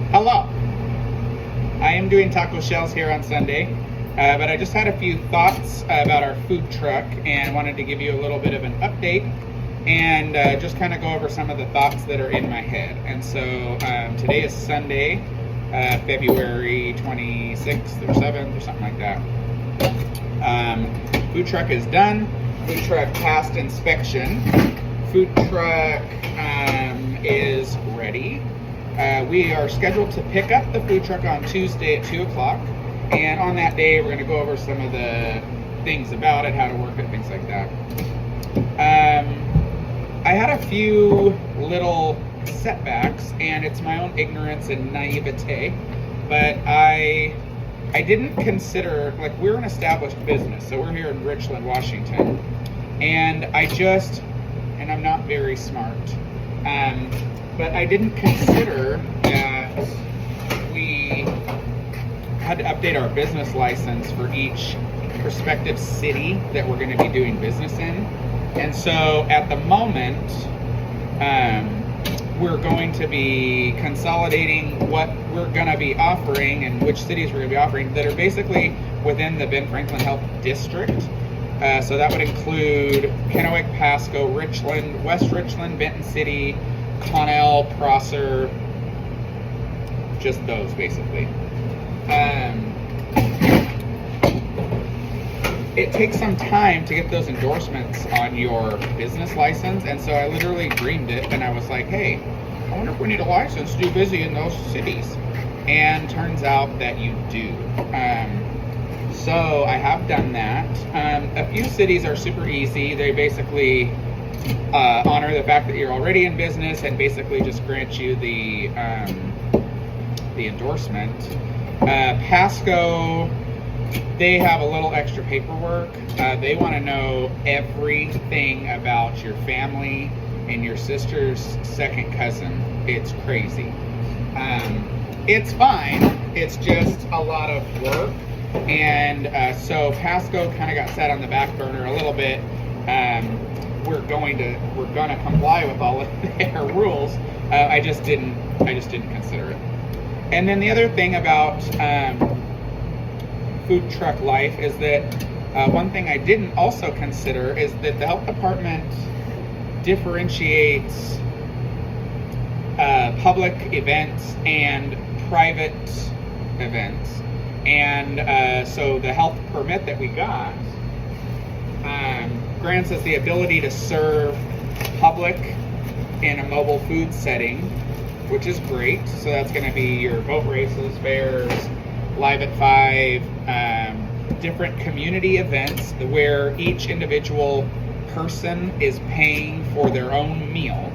Hello. I am doing taco shells here on Sunday, but I just had a few thoughts about our food truck and wanted to give you a little bit of an update and just kind of go over some of the thoughts that are in my head. And so today is Sunday, February 26th or 7th or something like that. Food truck is done. Food truck passed inspection. Food truck is ready. We are scheduled to pick up the food truck on Tuesday at 2 o'clock. And on that day, we're going to go over some of the things about it, how to work it, things like that. I had a few little setbacks, and it's my own ignorance and naivete, but I didn't consider, like, we're an established business, so we're here in Richland, Washington, and I'm not very smart, but I didn't consider that we had to update our business license for each prospective city that we're going to be doing business in. And so at the moment, we're going to be consolidating what we're going to be offering and which cities we're going to be offering that are basically within the Ben Franklin Health District. So that would include Kennewick, Pasco, Richland, West Richland, Benton City, Connell, Prosser, just those basically. It takes some time to get those endorsements on your business license, and so I literally dreamed it, and I was like, hey, I wonder if we need a license to do busy in those cities. And turns out that you do. So I have done that. A few cities are super easy. They basically honor the fact that you're already in business and basically just grant you the endorsement. Pasco, they have a little extra paperwork. They want to know everything about your family and your sister's second cousin. It's crazy. It's fine. It's just a lot of work. And so Pasco kind of got set on the back burner a little bit. We're gonna comply with all of their rules. I just didn't consider it. And then the other thing about food truck life is that one thing I didn't also consider is that the health department differentiates public events and private events. And so the health permit that we got grants us the ability to serve public in a mobile food setting, which is great. So that's going to be your boat races, fairs, Live at 5, different community events where each individual person is paying for their own meal.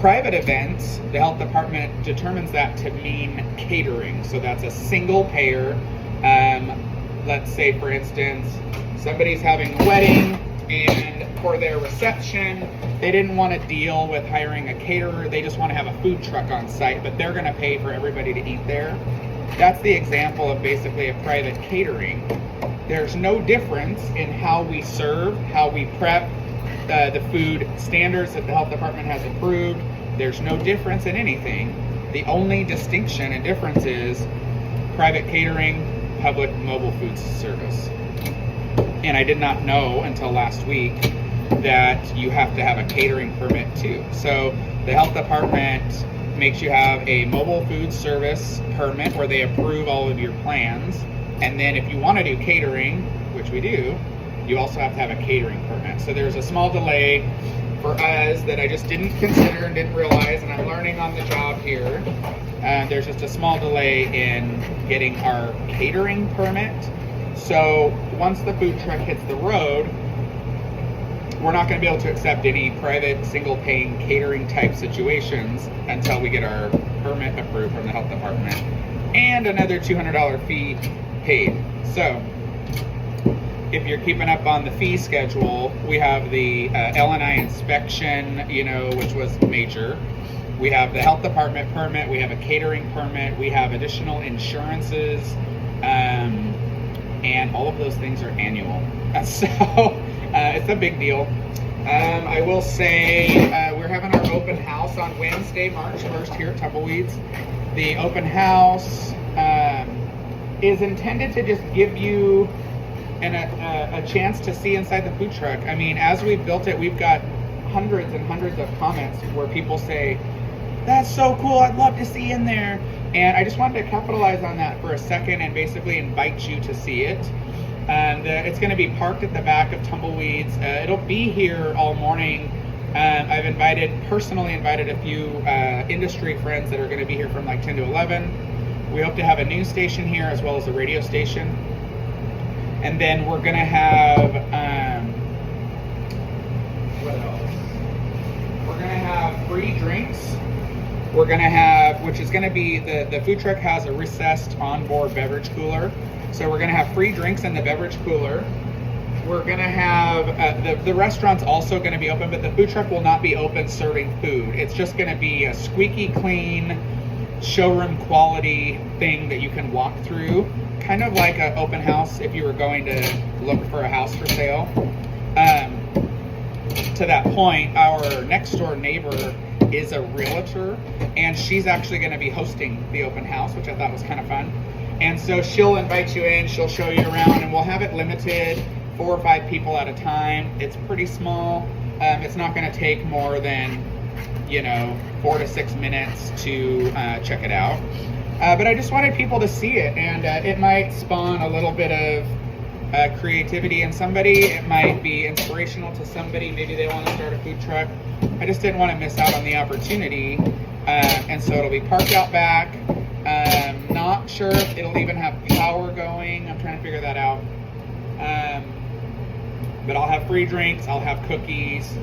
Private events, the health department determines that to mean catering. So that's a single payer. Let's say, for instance, somebody's having a wedding, and for their reception, they didn't want to deal with hiring a caterer. They just want to have a food truck on site, but they're going to pay for everybody to eat there. That's the example of basically a private catering. There's no difference in how we serve, how we prep the food standards that the health department has approved. There's no difference in anything. The only distinction and difference is private catering, public mobile food service. And I did not know until last week that you have to have a catering permit too. So the health department makes you have a mobile food service permit where they approve all of your plans. And then if you want to do catering, which we do, you also have to have a catering permit. So there's a small delay for us that I just didn't consider and didn't realize, and I'm learning on the job here. There's just a small delay in getting our catering permit. So once the food truck hits the road, we're not going to be able to accept any private single-paying catering type situations until we get our permit approved from the health department and another $200 fee paid. So if you're keeping up on the fee schedule, we have the L&I inspection, which was major. We have the health department permit. We have a catering permit. We have additional insurances. And all of those things are annual. So it's a big deal. I will say we're having our open house on Wednesday, March 1st here at Tumbleweeds. The open house is intended to just give you a chance to see inside the food truck. I mean, as we've built it, we've got hundreds and hundreds of comments where people say, "That's so cool, I'd love to see in there." And I just wanted to capitalize on that for a second and basically invite you to see it. And it's going to be parked at the back of Tumbleweeds. It'll be here all morning. I've personally invited a few industry friends that are going to be here from like 10 to 11. We hope to have a news station here as well as a radio station. And then we're going to have, what else? We're going to have free drinks. We're going to have, which is going to be, the food truck has a recessed onboard beverage cooler. So we're going to have free drinks in the beverage cooler. We're going to have, the restaurant's also going to be open, but the food truck will not be open serving food. It's just going to be a squeaky clean, showroom quality thing that you can walk through. Kind of like an open house if you were going to look for a house for sale. To that point, our next door neighbor is a realtor, and she's actually going to be hosting the open house, which I thought was kind of fun. And so she'll invite you in, she'll show you around, and we'll have it limited 4 or 5 people at a time. It's pretty small. It's not going to take more than, 4 to 6 minutes to check it out. But I just wanted people to see it, and it might spawn a little bit of creativity in somebody. It might be inspirational to somebody. Maybe they want to start a food truck. I just didn't want to miss out on the opportunity. And so it'll be parked out back. Not sure if it'll even have power going. I'm trying to figure that out. But I'll have free drinks. I'll have cookies.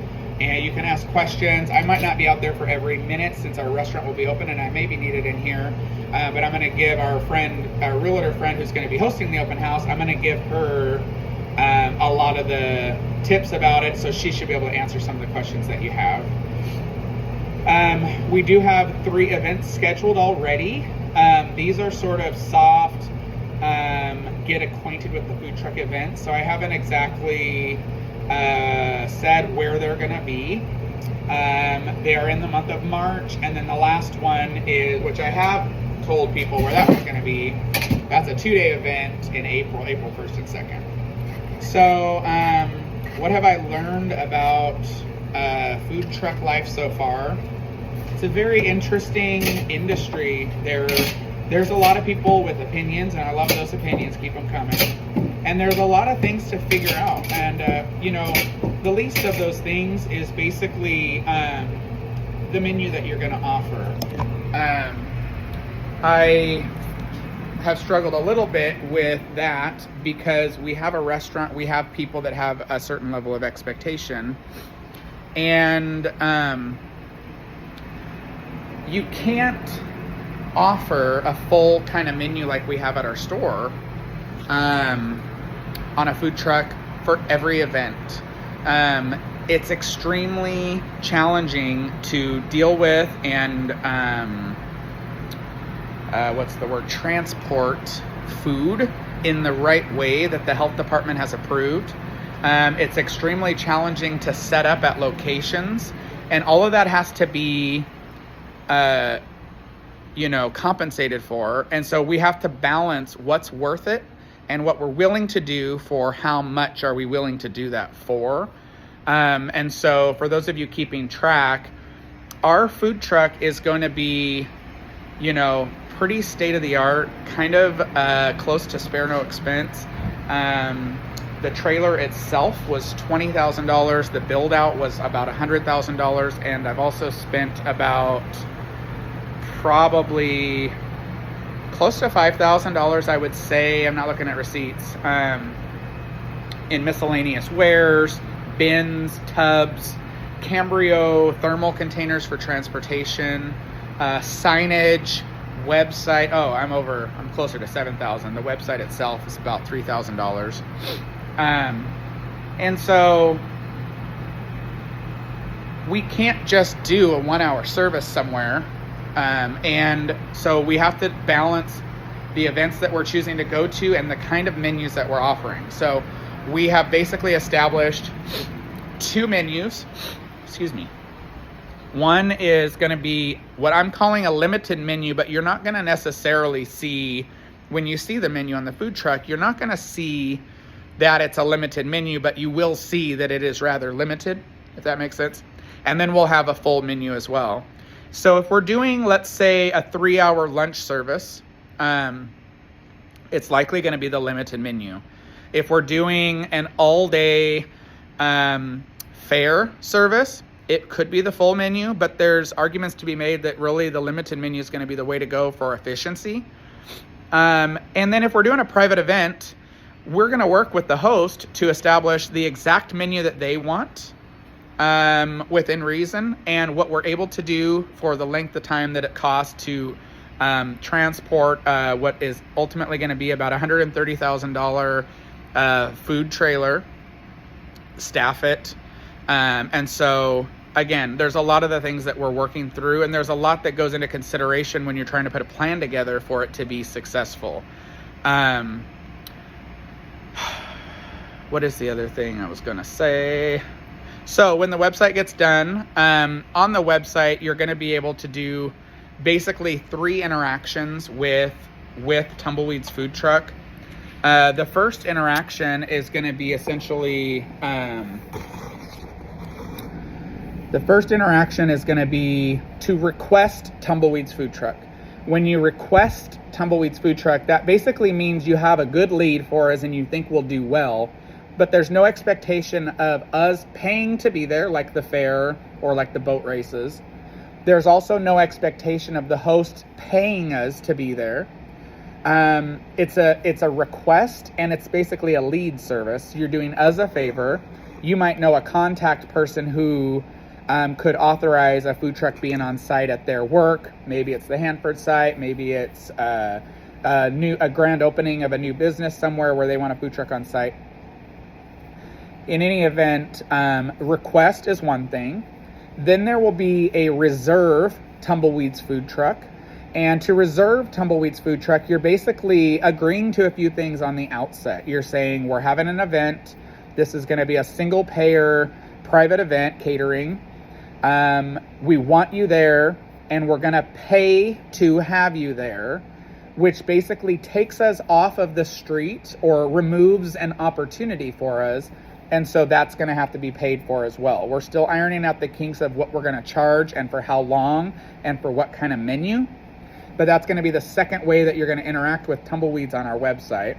And you can ask questions. I might not be out there for every minute since our restaurant will be open, and I may be needed in here. But I'm going to give our realtor friend who's going to be hosting the open house, I'm going to give her a lot of the tips about it, so she should be able to answer some of the questions that you have. We do have 3 events scheduled already. These are sort of soft, get acquainted with the food truck events. So I haven't exactly said where they're going to be. They are in the month of March, and then the last one is, which I have told people where that was going to be. That's a 2-day event in April 1st and 2nd. So what have I learned about food truck life so far? It's a very interesting industry. There's a lot of people with opinions, and I love those opinions. Keep them coming. And there's a lot of things to figure out. And, the least of those things is basically the menu that you're going to offer. I have struggled a little bit with that because we have a restaurant, we have people that have a certain level of expectation. And you can't offer a full kind of menu like we have at our store on a food truck for every event. It's extremely challenging to deal with and transport food in the right way that the health department has approved. It's extremely challenging to set up at locations, and all of that has to be compensated for. And so we have to balance what's worth it and what we're willing to do for how much are we willing to do that for. And so for those of you keeping track, our food truck is going to be, pretty state-of-the-art, kind of close to spare no expense. The trailer itself was $20,000. The build-out was about $100,000. And I've also spent about probably close to $5,000, I would say. I'm not looking at receipts. In miscellaneous wares, bins, tubs, Cambrio thermal containers for transportation, signage, website. I'm closer to $7,000. The website itself is about $3,000. And so we can't just do a 1-hour service somewhere. And so we have to balance the events that we're choosing to go to and the kind of menus that we're offering. So we have basically established two menus. Excuse me. One is going to be what I'm calling a limited menu, but you're not going to necessarily see, when you see the menu on the food truck, you're not going to see that it's a limited menu, but you will see that it is rather limited, if that makes sense. And then we'll have a full menu as well. So if we're doing, let's say, a 3-hour lunch service, it's likely going to be the limited menu. If we're doing an all-day fare service, it could be the full menu, but there's arguments to be made that really the limited menu is going to be the way to go for efficiency. And then if we're doing a private event, we're going to work with the host to establish the exact menu that they want within reason, and what we're able to do for the length of time that it costs to transport what is ultimately going to be about $130,000 food trailer, staff it. And so, again, there's a lot of the things that we're working through, and there's a lot that goes into consideration when you're trying to put a plan together for it to be successful. What is the other thing I was going to say? So when the website gets done, on the website, you're going to be able to do basically 3 interactions with Tumbleweeds Food Truck. The first interaction is going to be essentially... The first interaction is going to be to request Tumbleweeds Food Truck. When you request Tumbleweeds Food Truck, that basically means you have a good lead for us and you think we'll do well, but there's no expectation of us paying to be there, like the fair or like the boat races. There's also no expectation of the host paying us to be there. It's a request, and it's basically a lead service. You're doing us a favor. You might know a contact person who could authorize a food truck being on site at their work. Maybe it's the Hanford site. Maybe it's a grand opening of a new business somewhere where they want a food truck on site. In any event, request is one thing. Then there will be a reserve Tumbleweeds Food Truck. And to reserve Tumbleweeds Food Truck, you're basically agreeing to a few things on the outset. You're saying, we're having an event. This is going to be a single payer private event, catering. We want you there, and we're going to pay to have you there, which basically takes us off of the street or removes an opportunity for us. And so that's going to have to be paid for as well. We're still ironing out the kinks of what we're going to charge and for how long and for what kind of menu. But that's going to be the second way that you're going to interact with Tumbleweeds on our website.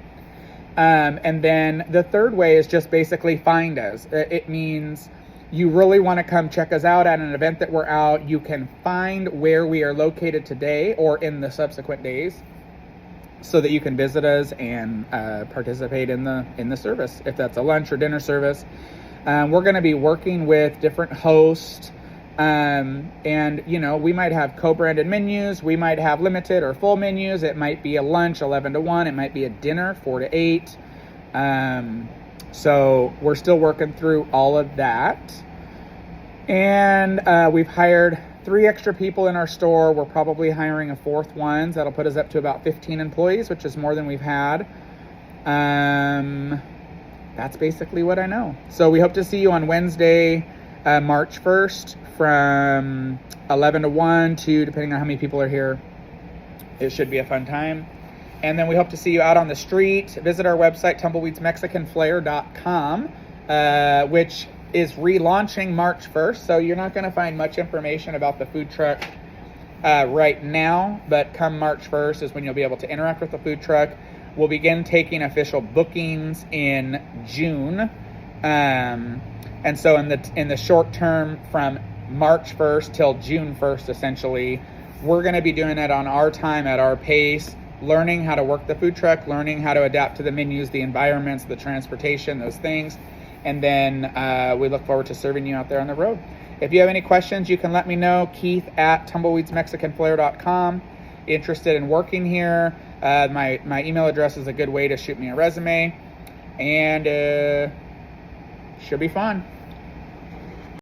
And then the third way is just basically find us. It means you really want to come check us out at an event that we're out. You can find where we are located today or in the subsequent days, so that you can visit us and participate in the service, if that's a lunch or dinner service. We're going to be working with different hosts, and we might have co-branded menus, we might have limited or full menus. It might be a lunch 11 to 1, it might be a dinner 4 to 8. So we're still working through all of that, and we've hired 3 extra people in our store. We're probably hiring a 4th one. That'll put us up to about 15 employees, which is more than we've had. That's basically what I know. So we hope to see you on Wednesday, March 1st from 11 to 1 to, depending on how many people are here. It should be a fun time. And then we hope to see you out on the street. Visit our website, tumbleweedsmexicanflair.com, which is relaunching March 1st, so you're not going to find much information about the food truck right now, but come March 1st is when you'll be able to interact with the food truck. We'll begin taking official bookings in June, and so in the short term from March 1st till June 1st, essentially, we're going to be doing it on our time, at our pace, learning how to work the food truck, learning how to adapt to the menus, the environments, the transportation, those things. And then we look forward to serving you out there on the road. If you have any questions, you can let me know. Keith at tumbleweedsmexicanflair.com. Interested in working here? My email address is a good way to shoot me a resume. And should be fun.